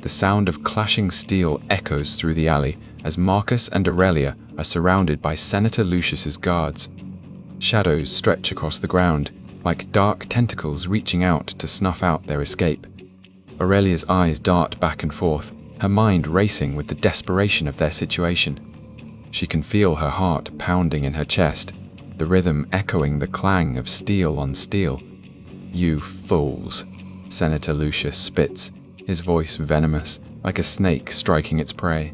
The sound of clashing steel echoes through the alley as Marcus and Aurelia are surrounded by Senator Lucius's guards. Shadows stretch across the ground, like dark tentacles reaching out to snuff out their escape. Aurelia's eyes dart back and forth, her mind racing with the desperation of their situation. She can feel her heart pounding in her chest, the rhythm echoing the clang of steel on steel. "You fools," Senator Lucius spits, his voice venomous, like a snake striking its prey.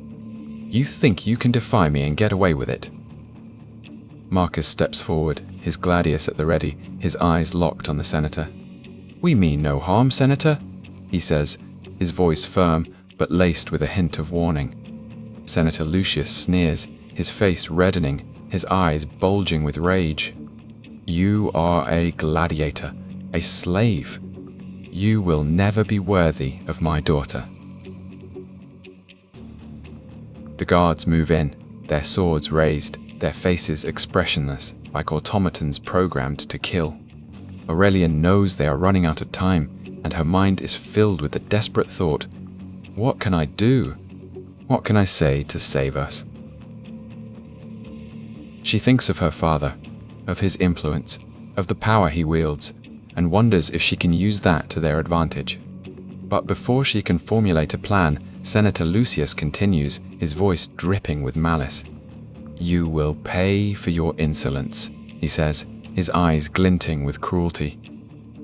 "You think you can defy me and get away with it?" Marcus steps forward, his gladius at the ready, his eyes locked on the senator. "We mean no harm, Senator," he says, his voice firm but laced with a hint of warning. Senator Lucius sneers, his face reddening, his eyes bulging with rage. "You are a gladiator, a slave. You will never be worthy of my daughter." The guards move in, their swords raised, their faces expressionless, like automatons programmed to kill. Aurelia knows they are running out of time, and her mind is filled with the desperate thought, "What can I do? What can I say to save us?" She thinks of her father, of his influence, of the power he wields, and wonders if she can use that to their advantage. But before she can formulate a plan, Senator Lucius continues, his voice dripping with malice. "You will pay for your insolence," he says, his eyes glinting with cruelty.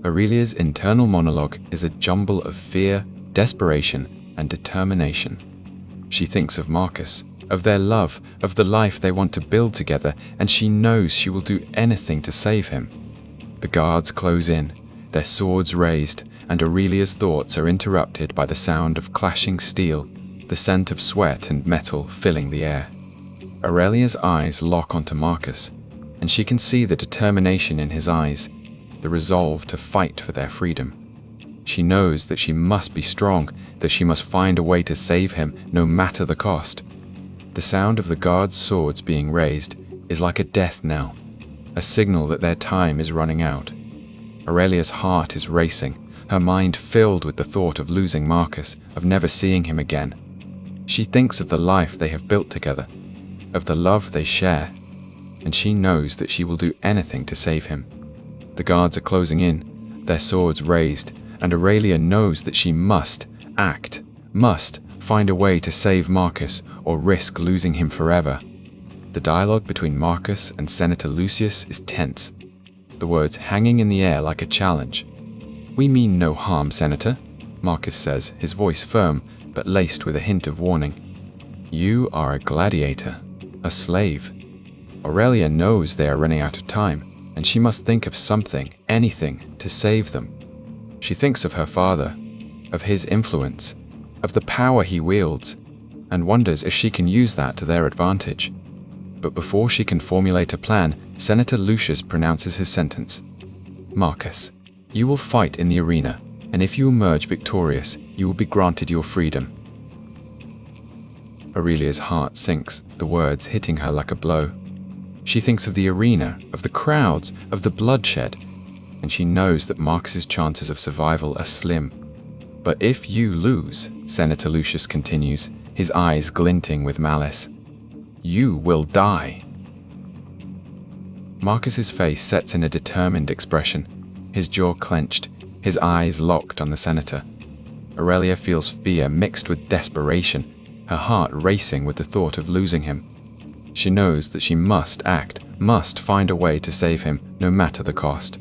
Aurelia's internal monologue is a jumble of fear, desperation, and determination. She thinks of Marcus, of their love, of the life they want to build together, and she knows she will do anything to save him. The guards close in, their swords raised, and Aurelia's thoughts are interrupted by the sound of clashing steel, the scent of sweat and metal filling the air. Aurelia's eyes lock onto Marcus, and she can see the determination in his eyes, the resolve to fight for their freedom. She knows that she must be strong, that she must find a way to save him, no matter the cost. The sound of the guards' swords being raised is like a death knell, a signal that their time is running out. Aurelia's heart is racing, her mind filled with the thought of losing Marcus, of never seeing him again. She thinks of the life they have built together, of the love they share, and she knows that she will do anything to save him. The guards are closing in, their swords raised, and Aurelia knows that she must act, must find a way to save Marcus or risk losing him forever. The dialogue between Marcus and Senator Lucius is tense, the words hanging in the air like a challenge. "We mean no harm, Senator," Marcus says, his voice firm but laced with a hint of warning. "You are a gladiator, a slave." Aurelia knows they are running out of time, and she must think of something, anything, to save them. She thinks of her father, of his influence, of the power he wields, and wonders if she can use that to their advantage. But before she can formulate a plan, Senator Lucius pronounces his sentence. "Marcus, you will fight in the arena, and if you emerge victorious, you will be granted your freedom." Aurelia's heart sinks, the words hitting her like a blow. She thinks of the arena, of the crowds, of the bloodshed, and she knows that Marcus's chances of survival are slim. "But if you lose," Senator Lucius continues, his eyes glinting with malice, "you will die." Marcus's face sets in a determined expression, his jaw clenched, his eyes locked on the senator. Aurelia feels fear mixed with desperation, her heart racing with the thought of losing him. She knows that she must act, must find a way to save him, no matter the cost.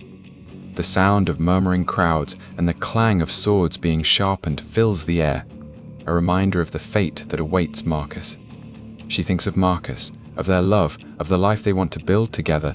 The sound of murmuring crowds and the clang of swords being sharpened fills the air, a reminder of the fate that awaits Marcus. She thinks of Marcus, of their love, of the life they want to build together,